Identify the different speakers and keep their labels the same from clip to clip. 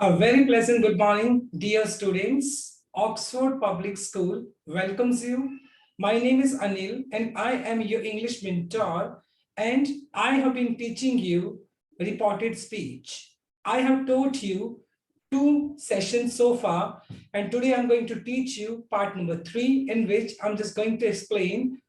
Speaker 1: A very pleasant good morning, dear students. Oxford Public School welcomes you. My name is Anil and I am your English mentor, and I have been teaching you reported speech. I have taught you 2 sessions so far, and today I'm going to teach you part number 3, in which I'm just going to explain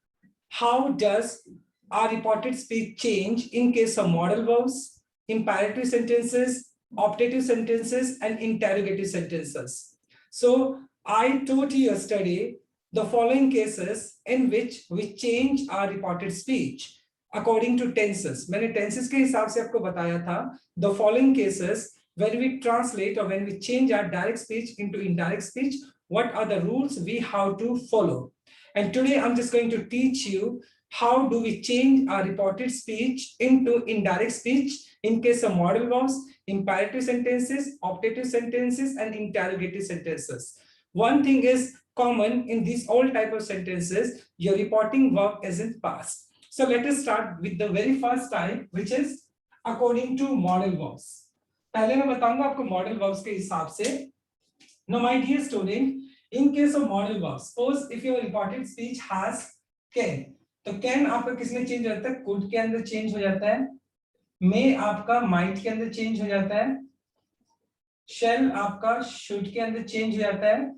Speaker 1: how does our reported speech change in case of modal verbs, imperative sentences, optative sentences, and interrogative sentences. So I taught you yesterday the following cases in which we change our reported speech according to tenses. मैंने tenses के हिसाब से आपको बताया था the following cases when we translate or when we change our direct speech into indirect speech, what are the rules we have to follow. And today I'm just going to teach you how do we change our reported speech into indirect speech in case of modal verbs, imperative sentences, optative sentences, and interrogative sentences. One thing is common in these all type of sentences, your reporting verb isn't past. So let us start with the very first type, which is according to modal verbs. पहले मैं बताऊंगा आपको modal verbs के हिसाब से. Now my dear student, in case of modal verbs, suppose if your reported speech has can, तो can आपका किसमें चेंज होता है? could के अंदर चेंज हो जाता है, may आपका might के अंदर चेंज हो जाता है, shall आपका should के अंदर चेंज हो जाता है,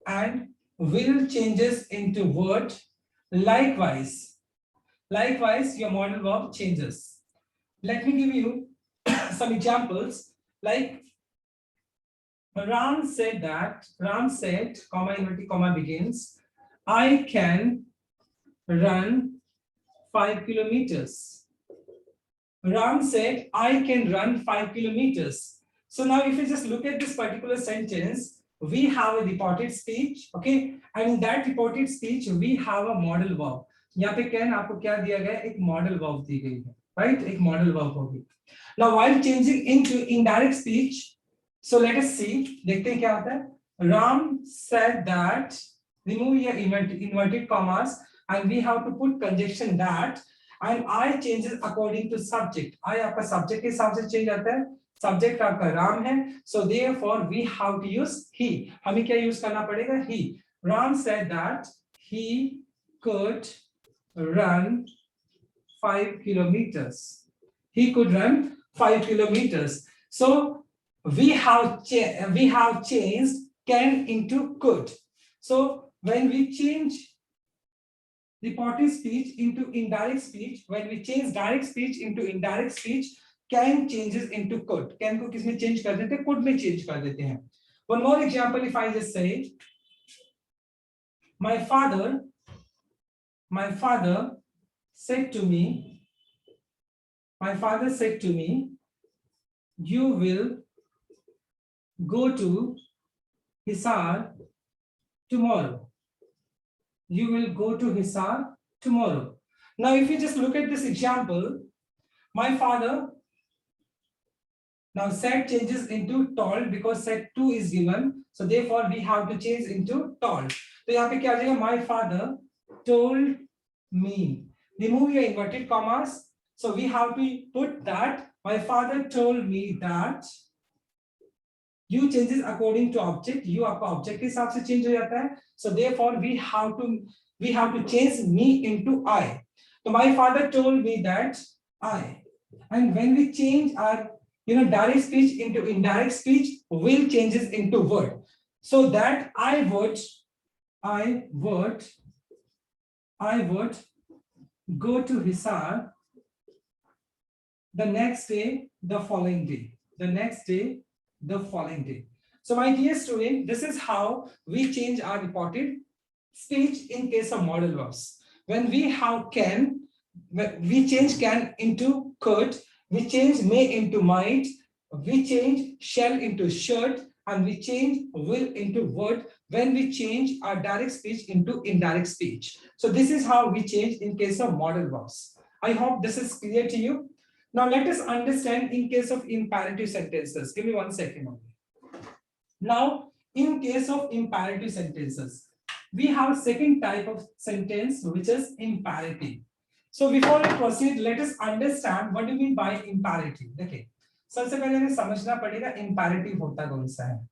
Speaker 1: and will changes into word. Likewise your modal verb changes. Let me give you some examples. Like Ram said, comma inverted comma begins, I can run 5 kilometers. Ram said, I can run 5 kilometers. So now if you just look at this particular sentence, we have a reported speech, okay? And in that reported speech, we have a modal verb. यहाँ पे can आपको क्या दिया गया है? एक modal verb दी गई है, right? एक modal verb होगी. Now while changing into indirect speech, so let us see, देखते हैं क्या होता है. Ram said that, remove your inverted commas, and we have to put conjunction that, and I changes according to subject. I आपका subject के हिसाब से change आता है. Subject आपका Ram है, so therefore we have to use he. हमें क्या use करना पड़ेगा? He. Ram said that he could run 5 kilometers. He could run 5 kilometers. So we have changed can into could. So when we change reported speech into indirect speech, when we change direct speech into indirect speech, can changes into could. Can को किसमें change कर देते हैं? Could में change कर देते हैं. One more example, if I just say, my father said to me, you will go to Hisar tomorrow. You will go to Hisar tomorrow. Now, if you just look at this example, my father, now said changes into told because said to is given. So therefore, we have to change into told. So यहाँ पे क्या आ जाएगा? My father told me. Remove your inverted commas. So we have to put that my father told me that. You changes according to object. You आपका object के हिसाब से change हो जाता है. So therefore we have to change me into I. So my father told me that I. And when we change our direct speech into indirect speech, will changes into word. So that I would go to Hisar the next day, the following day. So my dear student, this is how we change our reported speech in case of modal verbs. When we have can, we change can into could, we change may into might, we change shall into should, and we change will into would when we change our direct speech into indirect speech. So this is how we change in case of modal verbs. I hope this is clear to you. Now let us understand in case of imperative sentences. Give me 1 second only. Now, in case of imperative sentences, we have second type of sentence, which is imperative. So before I proceed, let us understand what do you mean by imperative. Okay. सबसे पहले हमें समझना पड़ेगा imperative होता कौन सा है।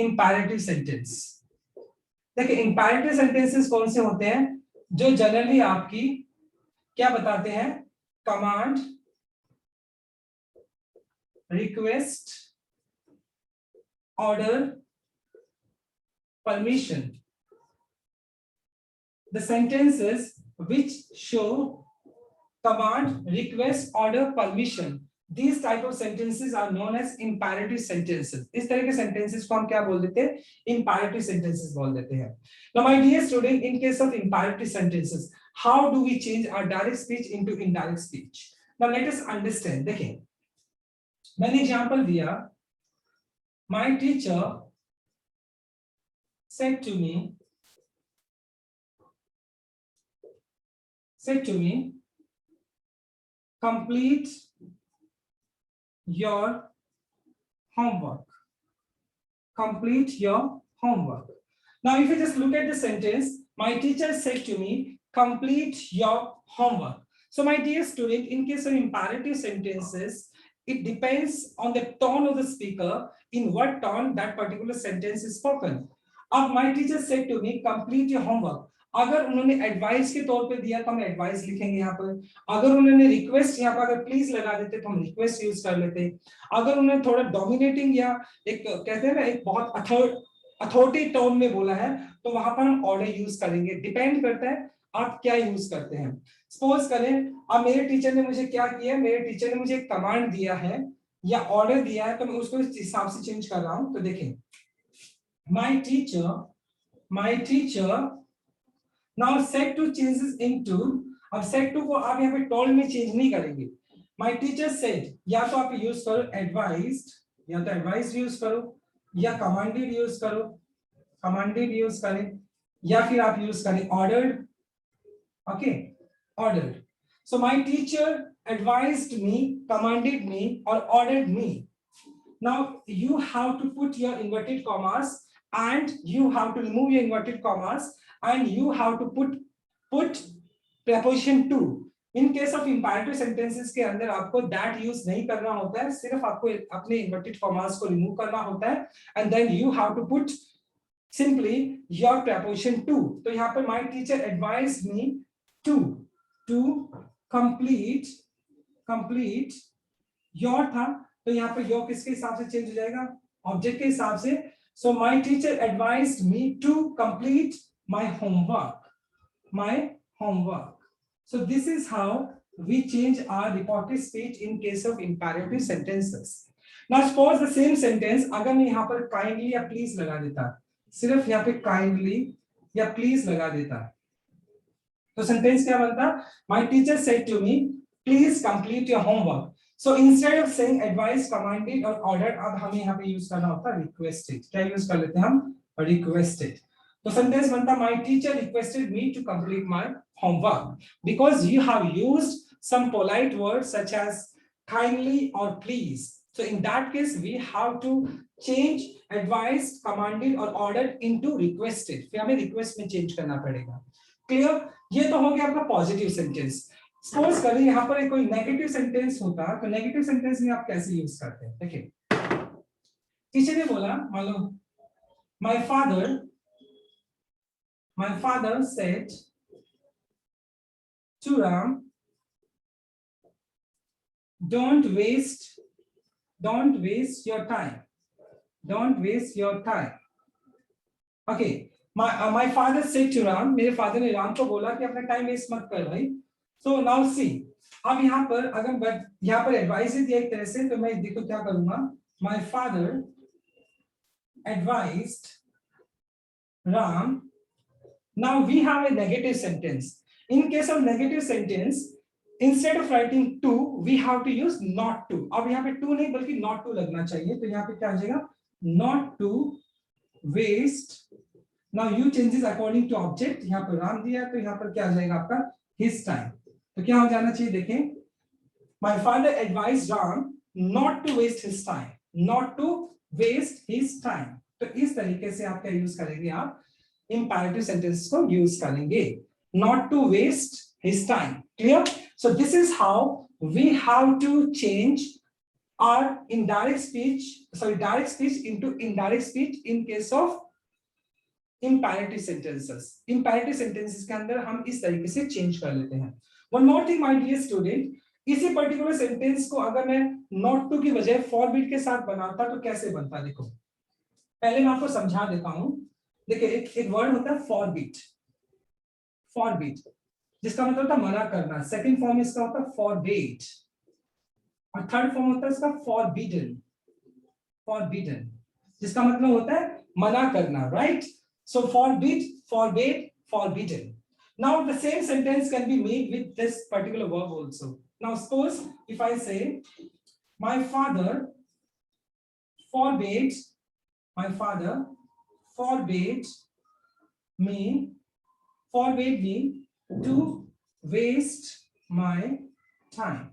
Speaker 1: Imperative sentence, देखिए इंपैरेटिव सेंटेंसेस कौन से होते हैं, जो जनरली आपकी क्या बताते हैं, command, request, order, permission. The sentences which show command, request, order, permission, these type of sentences are known as imperative sentences. इस तरह के sentences को हम क्या बोल देते हैं, imperative sentences बोल देते हैं. Now my dear student, in case of imperative sentences, how do we change our direct speech into indirect speech? Now let us understand. देखिए मैंने एग्जांपल दिया, my teacher said to me, complete your homework. Complete your homework. Now, if you just look at the sentence, my teacher said to me, complete your homework. So, my dear student, in case of imperative sentences, it depends on the tone of the speaker, in what tone that particular sentence is spoken. अब my teacher said to me, complete your homework. अगर उन्होंने advice के तौर पे दिया तो हम advice लिखेंगे यहाँ पर, अगर उन्होंने रिक्वेस्ट यहाँ पर अगर प्लीज लगा देते तो हम रिक्वेस्ट यूज कर लेते, अगर उन्होंने थोड़ा डोमिनेटिंग या एक कहते हैं ना एक बहुत अथॉरिटी टोन में बोला है तो वहां पर हम ऑर्डर यूज करेंगे, डिपेंड करता है आप क्या यूज करते हैं। सपोज करें अब मेरे टीचर ने मुझे क्या किया, मेरे टीचर ने मुझे एक कमांड दिया है या ऑर्डर दिया है तो मैं उसको इस हिसाब से चेंज कर रहा हूं। तो देखें my teacher now set to changes into, अब set to को आप यहाँ पे टोन में चेंज नहीं करेंगे। my teacher said, या तो आप यूज करो advised, या तो advised यूज करो या commanded यूज करो, commanded यूज करें या फिर आप यूज करें ordered, okay, ordered. So my teacher advised me, commanded me or ordered me. Now you have to put your inverted commas and you have to remove your inverted commas and you have to put preposition to. In case of imperative sentences के अंदर आपको that use नहीं करना होता है, सिर्फ आपको अपने inverted commas को remove करना होता है and then you have to put simply your preposition to. तो यहाँ पर my teacher advised me to complete your था तो यहाँ पर your किसके हिसाब से चेंज हो जाएगा, ऑब्जेक्ट के हिसाब से। So my teacher advised me to complete my homework. So this is how we change our reported speech in case of imperative sentences. Now suppose the same sentence अगर मैं यहाँ पर kindly या please लगा देता, सिर्फ यहाँ पे kindly या please लगा देता तो सेंटेंस क्या बनता, my teacher said to me please complete your homework. So instead of saying advice, commanded or ordered, अब हमें यहाँ पे यूज करना होता है requested। क्या यूज कर लेते हैं हम, requested। तो सेंटेंस बनता my teacher requested me to complete my homework because you have used some polite words such as kindly or please. So in that case we have to change advised, commanded or ordered into requested। फिर हमें request में change करना पड़ेगा। Clear, ये तो हो गया आपका पॉजिटिव सेंटेंस। सपोज करें यहाँ पर कोई नेगेटिव सेंटेंस होता तो नेगेटिव सेंटेंस में आप कैसे यूज करते हैं, देखिए टीचर ने बोला, मान लो my father said to Ram, don't waste your time, okay। My father said to Ram, मेरे फादर ने राम को बोला कि अपना टाइम वेस्ट मत कर भाई। So now see, अब यहाँ पर अगर यहाँ पर एडवाइस दिया एक तरह से तो मैं देखो क्या करूंगा, my father advised Ram. Now we have a negative sentence. In case of negative sentence, instead of writing to, we have to use not to. अब यहाँ पे to नहीं बल्कि not to लगना चाहिए, तो यहाँ पे क्या आ जाएगा, not to waste। Now you changes according to object, यहाँ पर राम दिया तो यहाँ पर क्या आ जाएगा आपका his time। तो क्या हो जाना चाहिए, देखें my father advised Ram not to waste his time, तो इस तरीके से आप क्या यूज करेंगे, आप imperative sentences को यूज करेंगे, not to waste his time। Clear? So this is how we have to change are in direct speech, sorry, direct speech into indirect speech in case of imperative sentences. Imperative sentences के अंदर हम इस तरीके से change कर लेते हैं. One more thing, my dear student, इसी पर्टिकुलर सेंटेंस को अगर मैं नॉट टू की बजाय फॉरबिड के साथ बनाता तो कैसे बनता, देखो पहले मैं आपको समझा देता हूं. देखिए एक वर्ड होता है फॉरबिड, फॉरबिड जिसका मतलब होता है मना करना. सेकंड फॉर्म इसका होता है फॉरबिड और थर्ड फॉर्म होता है इसका फॉरबिडन, फॉरबिडन जिसका मतलब होता है मना करना, right? So forbid, forbade, forbidden. Now the same sentence can be made with this particular verb also. Now suppose if I say my father forbade, my father forbade me to waste my time.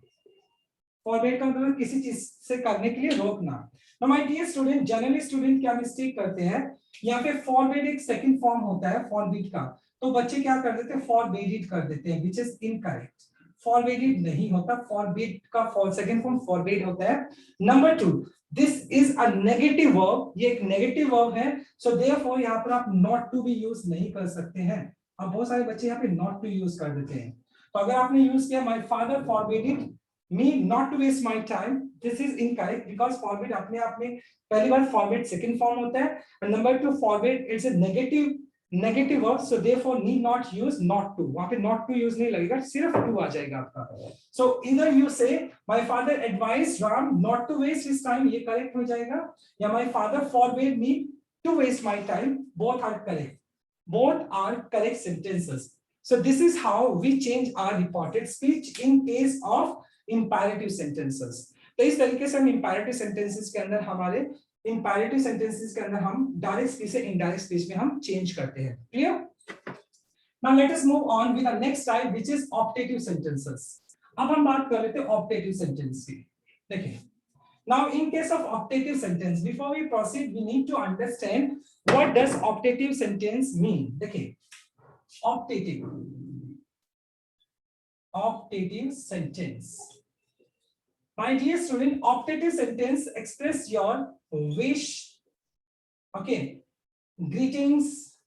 Speaker 1: Forbade का मतलब किसी चीज से करने के लिए रोकना. Now my dear student, generally student क्या मिस्टेक करते हैं, यहाँ पे फॉरबिड एक सेकंड फॉर्म होता है फॉरबिड का, तो बच्चे क्या कर देते हैं फॉरबिड कर देते हैं, which is incorrect. फॉरबिड नहीं होता, फॉरबिड का सेकंड फॉर्म फॉरबिड होता है. Number 2, this is a negative verb, ये एक नेगेटिव वर्ब है, सो देयरफॉर यहाँ पर आप नॉट टू भी यूज नहीं कर सकते हैं. अब बहुत सारे बच्चे यहाँ पे नॉट टू यूज कर देते हैं. तो अगर आपने यूज किया my father forbid me not to waste my time, this is incorrect because forbid अपने आप में पहली बार forbid second form होता है, and number 2 forbid it's a negative verb, so therefore need not use not to. वहाँ पे not to use नहीं लगेगा, सिर्फ to आ जाएगा आपका. So either you say my father advised Ram not to waste his time, ये correct हो जाएगा, या my father forbade me to waste my time, both are correct. Both are correct sentences. So this is how we change our reported speech in case of imperative sentences. तो इस तरीके से हम imperative sentences के अंदर हमारे imperative sentences के अंदर हम direct speech से indirect speech में हम change करते हैं. Clear? Now let us move on with the next type, which is optative sentences. अब हम बात कर लेते हैं optative sentence की. देखिए, now in case of optative sentence, before we proceed, we need to understand what does optative sentence mean. देखिए, optative sentence. My dear student, optative sentence express your wish, okay, greetings,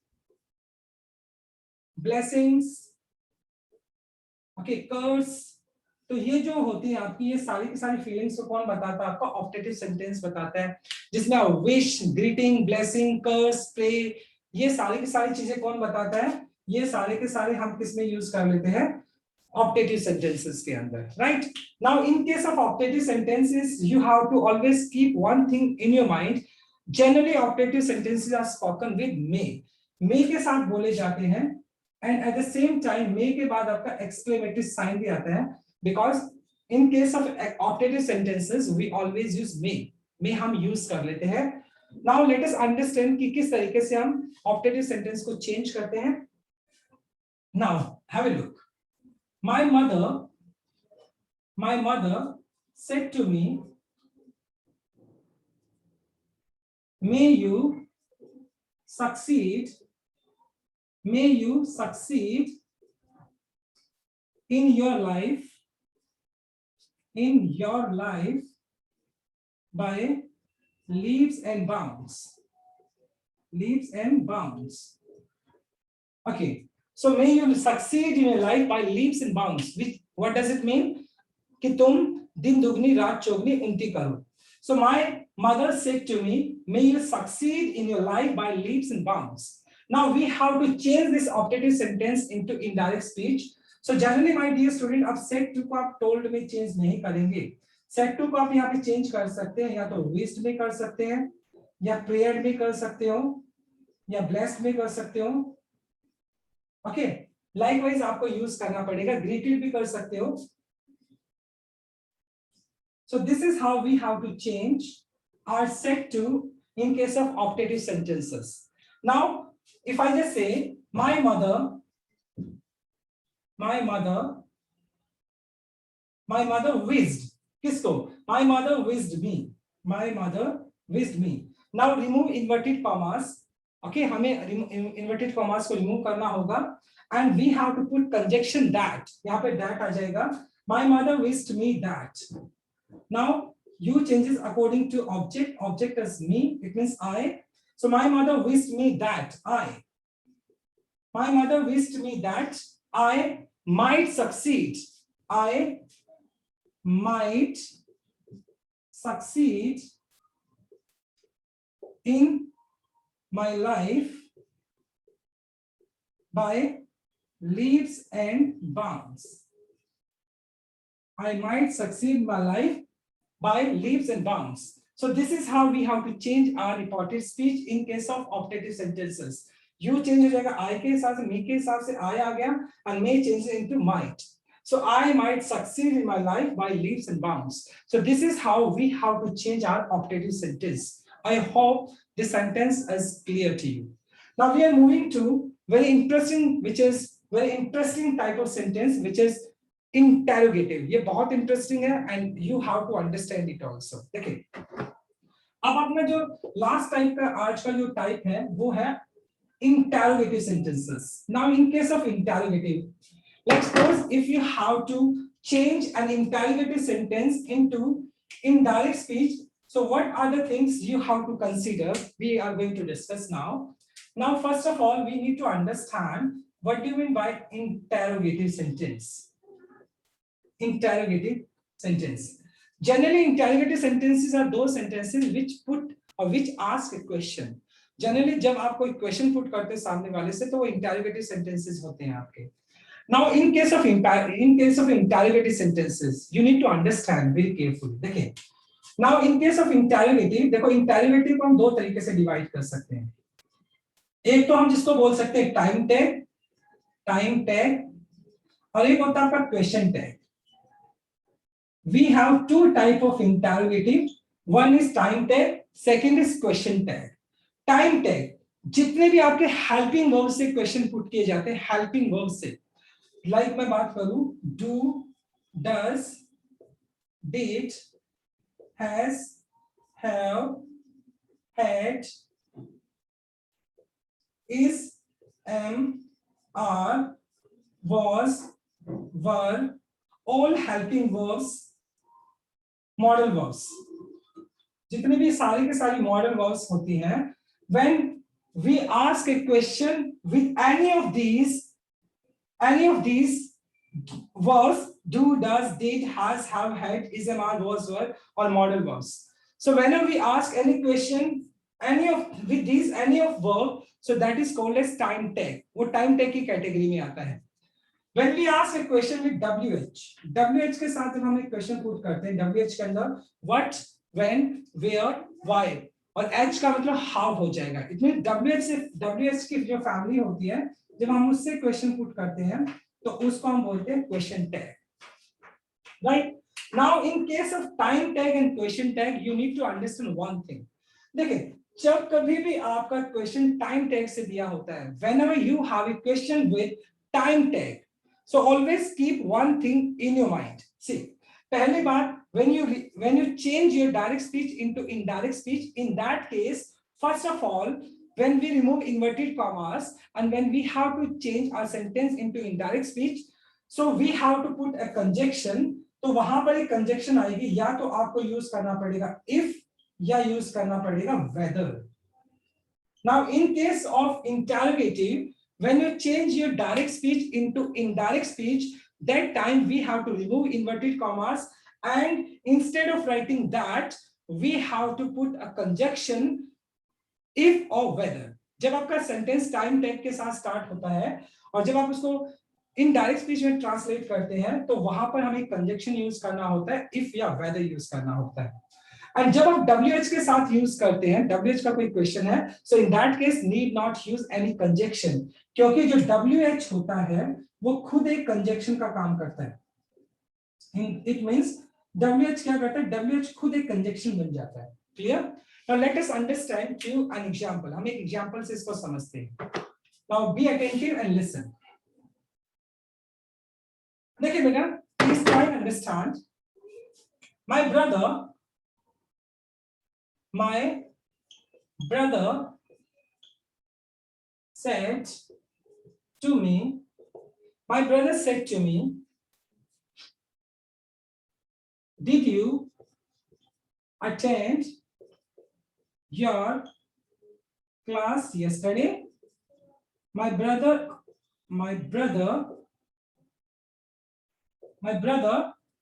Speaker 1: blessings, okay, curse. तो ये जो होती है आपकी ये सारी की सारी फीलिंग्स को कौन बताता है, आपका ऑप्टेटिव सेंटेंस बताता है, जिसमें विश, ग्रीटिंग, ब्लेसिंग, कर्स, प्रे, ये सारी की सारी चीजें कौन बताता है, ये सारे के सारे हम किस में यूज कर लेते हैं, optative sentences के अंदर, right? Now in case of optative sentences, you have to always keep one thing in your mind. Generally optative sentences are spoken with may. May के साथ बोले जाते हैं, and at the same time may के बाद आपका exclamatory sign भी आता है, because in case of optative sentences we always use may. May हम use कर लेते हैं. Now let us understand कि किस तरीके से हम optative sentence को change करते हैं. Now have a look. My mother said to me, may you succeed in your life by leaps and bounds. Okay. So may you succeed in your life by leaps and bounds. What does it mean? कि तुम दिन दुगनी रात चौगनी उन्नति करो. So my mother said to me, may you succeed in your life by leaps and bounds. Now we have to change this optative sentence into indirect speech. So generally my dear student, आप said to को आप told में change नहीं करेंगे. Said to को आप यहाँ पे change कर सकते हैं, या तो wished में कर सकते हैं, या prayed में कर सकते हो, या blessed में कर सकते हो. ओके, लाइकवाइज आपको यूज करना पड़ेगा, ग्रीटेड भी कर सकते हो. So this is how we have to change our set to in case of optative sentences. Now if I just say my mother wished, किसको? My mother wished me. Now remove inverted commas. Okay, हमें inverted commas को remove करना होगा, and we have to put conjunction that. यहाँ पे that आ जाएगा. My mother wished me that. Now You changes according to object. Object is me. It means I. So my mother wished me that I. My mother wished me that I might succeed. I might succeed in my life by leaps and bounds. I might succeed in my life by leaps and bounds. So this is how we have to change our reported speech in case of optative sentences. You change हो जाएगा I के हिसाब से, me के हिसाब से I आ गया, and may changes into might. So I might succeed in my life by leaps and bounds. So this is how we have to change our optative sentence. I hope this sentence is clear to you. Now we are moving to very interesting type of sentence, which is interrogative. ये बहुत interesting है and you have to understand it also. देखिए, अब अपना जो last type का आज का जो टाइप है वो है interrogative sentences. Now in case of interrogative, let's suppose if you have to change an interrogative sentence into indirect speech, so what are the things you have to consider? We are going to discuss now. Now first of all, we need to understand what do you mean by interrogative sentence. Interrogative sentence. Generally, interrogative sentences are those sentences which put or which ask a question. Generally, जब आप कोई question put करते हैं सामने वाले से, तो वो interrogative sentences होते हैं आपके. Now, in case of interrogative sentences, you need to understand very carefully. देखिए, now in case of interrogative, देखो interrogative को हम दो तरीके से divide कर सकते हैं. एक तो हम जिसको बोल सकते हैं time tag, और एक होता है आपका question tag. We have two type of interrogative. One is time tag, second is question tag. Time tag जितने भी आपके helping verb से question put किए जाते हैं, helping verb से, like मैं बात करूं, do, does, did, has, have, had, is, am, are, was, were, all helping verbs, modal verbs. जितने भी सारी के सारी modal verbs होती हैं, when we ask a question with any of these verbs, do, does, did, has, have, had, is, am, are, was, were, or modal verbs. So whenever we ask any question, any of verb, so that is called as time tag. वो time tag की category में आता है. When we ask a question with WH के साथ जब हम एक question put करते हैं, WH के अंदर what, when, where, why, और H का मतलब how हो जाएगा. It means WH की जो family होती है, जब हम उससे question put करते हैं, तो उसको हम बोलते हैं question tag. Right? Now in case of time tag and question tag, you need to understand one thing. देखिए, जब कभी भी आपका question time tag से दिया होता है, whenever you have a question with time tag, so always keep one thing in your mind. See, पहली बात, when you change your direct speech into indirect speech, in that case, first of all, when we remove inverted commas and when we have to change our sentence into indirect speech, so we have to put a conjunction. तो वहां पर एक conjunction आएगी, या तो आपको use करना पड़ेगा if या use करना पड़ेगा whether. Now, in case of interrogative, when you change your direct speech into indirect speech, that time we have to remove inverted commas, and instead of writing that, we have to put a conjunction if or whether. जब आपका sentence time tag के साथ start होता है और जब आप उसको indirect speech में translate करते हैं, तो वहां पर हमें conjunction use करना होता है, if या whether use करना होता है. And जब आप WH के साथ यूज करते हैं, WH का कोई क्वेश्चन है, so in that case need not use any conjunction, क्योंकि जो WH होता है वो खुद एक conjunction का काम करता है. It means WH क्या करता है? WH खुद एक conjunction बन जाता है. Clear? Now let us understand through an example. हम एक example से इसको समझते हैं. Now be attentive and listen. देखिए बेटा, please try and understand. My brother said to me, did you attend your class yesterday? My brother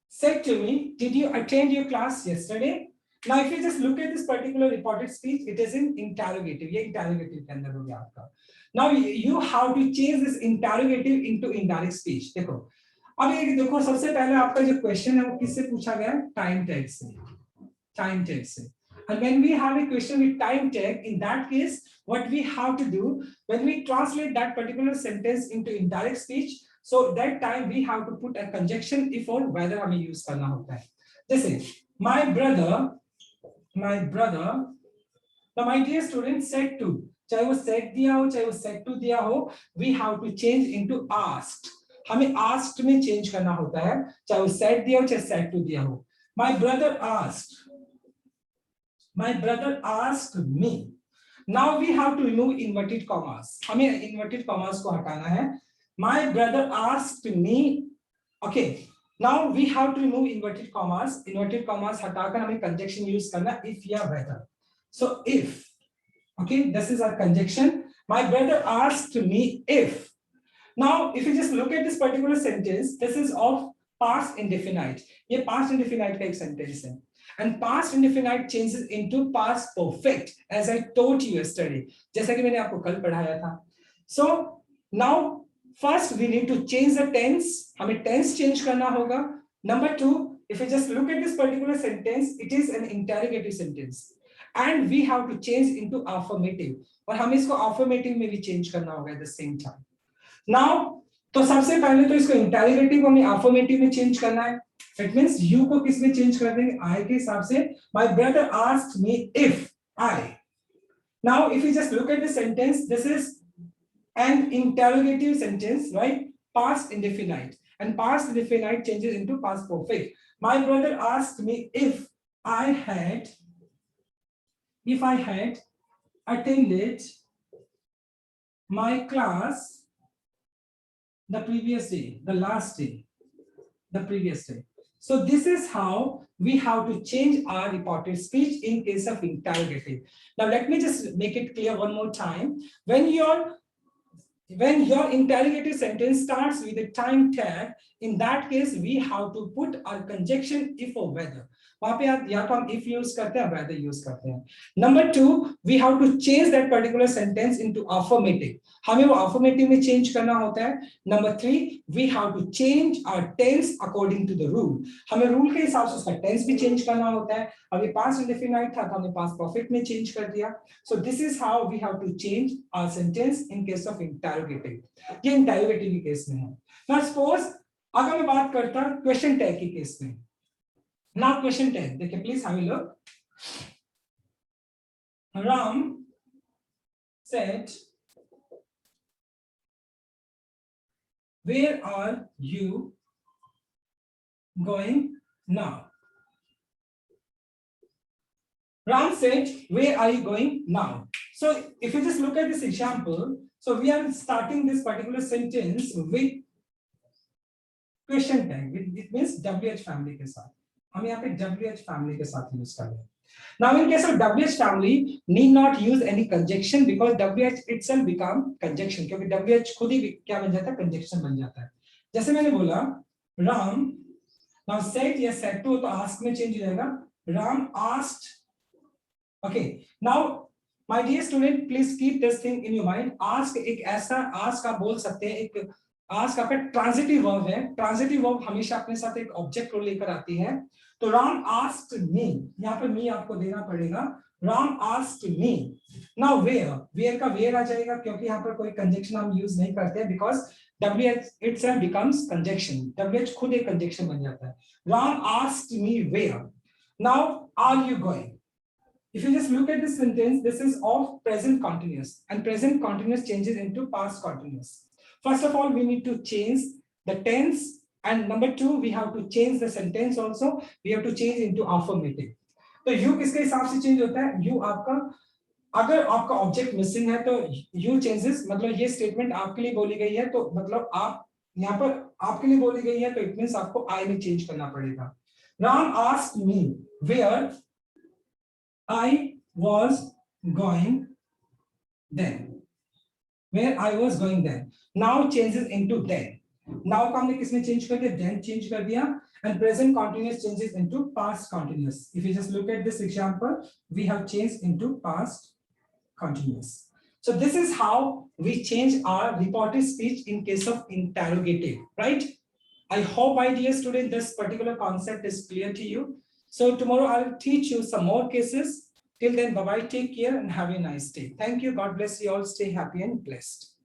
Speaker 1: said to me, did you attend your class yesterday? Now, if you just look at this particular reported speech, it is in interrogative. ये interrogative के अंदर हो गया आपका. Now, you have to change this interrogative into indirect speech. देखो, अब ये देखो सबसे पहले आपका जो क्वेश्चन है वो किससे पूछा गया है? टाइम टैग से. टाइम टैग से. And when we have a question with time tag, in that case, what we have to do, when we translate that particular sentence into indirect speech, so that time we have to put a conjunction if or whether हमें use करना होता है. जैसे my brother, now my dear student said to, चाहे वो said दिया हो, चाहे वो said to दिया हो, we have to change into asked. हमें asked में change करना होता है, चाहे वो said दिया हो, चाहे said to दिया हो. My brother asked me. Now we have to remove inverted commas. हमें inverted commas को हटाना है. My brother asked me. Okay. Now we have to remove inverted commas. Inverted commas हटाकर हमें conjunction use करना if या whether. So if. Okay, this is our conjunction. My brother asked me if. Now, if you just look at this particular sentence, this is of past indefinite. ये past indefinite का एक sentence है. And past indefinite changes into past perfect, as I told you yesterday. जैसा कि मैंने आपको कल पढ़ाया था. So now first we need to change the tense. हमें tense change करना होगा. Number two, if you just look at this particular sentence, it is an interrogative sentence, and we have to change into affirmative. और हमें इसको affirmative में भी change करना होगा at the same time. Now, तो सबसे पहले तो इसको interrogative हमें affirmative में change करना है. It means you को किस में change कर देंगे? I के हिसाब से. My brother asked me if I. Now, if you just look at the sentence, this is an interrogative sentence, right? Past indefinite, and past indefinite changes into past perfect. My brother asked me if I had attended my class the previous day, the last day, the previous day. So this is how we have to change our reported speech in case of interrogative. Now let me just make it clear one more time. When your interrogative sentence starts with a time tag, in that case we have to put our conjunction if or whether. वहाँ पे या तो हम if use करते हैं, whether use करते हैं. Number two, we have to change that particular sentence into affirmative. हमें वो affirmative में change करना होता है. Number three, we have to change our tense according to the rule. हमें rule के हिसाब से उसका tense भी change करना होता है. अभी past indefinite था तो हमने past perfect में change कर दिया. So this is how we have to change our sentence in case of interrogative. ये interrogative के केस में है. Now suppose अगर मैं बात करता question tag के केस में. Now question tag, देखिए please have a look. Ram said, where are you going now? Ram said, where are you going now? So if you just look at this example, so we are starting this particular sentence with question tag. It means WH family के साथ. हम यहाँ पे WH family के साथ use कर रहे हैं. Now in case of WH family, need not use any conjunction because WH itself become conjunction. क्योंकि WH खुद ही क्या बन जाता है? Conjunction बन जाता है. जैसे मैंने बोला, Ram, now said या said to तो ask में change हो जाएगा. Ram asked. Okay. Now, my dear student, please keep this thing in your mind. Ask एक ऐसा ask आप बोल सकते हैं एक ask आपका transitive verb है. Transitive verb हमेशा अपने साथ एक object को लेकर आती है. तो Ram asked me, यहाँ पे me आपको देना पड़ेगा. Ram asked me. Now where का where आ जाएगा क्योंकि यहाँ पर कोई conjunction हम use नहीं करते because WH itself becomes conjunction. WH खुद एक conjunction बन जाता है. Ram asked me where. Now are you going? If you just look at this sentence, this is of present continuous, and present continuous changes into past continuous. First of all, we need to change the tense, and number two, we have to change the sentence also. We have to change into affirmative. तो you किसके हिसाब से change होता है? You आपका अगर आपका object missing है तो you changes मतलब ये statement आपके लिए बोली गई है तो मतलब आप यहाँ पर आपके लिए बोली गई है तो it means आपको I में change करना पड़ेगा. Ram asked me where I was going then. Where I was going then. Now changes into then. Now का हमने किसमें change कर दिया? Then change कर दिया. And present continuous changes into past continuous. If you just look at this example, we have changed into past continuous. So this is how we change our reported speech in case of interrogative, right? I hope, my dear student, this particular concept is clear to you. So tomorrow I'll teach you some more cases. Till then, bye-bye, take care and have a nice day. Thank you. God bless you all. Stay happy and blessed.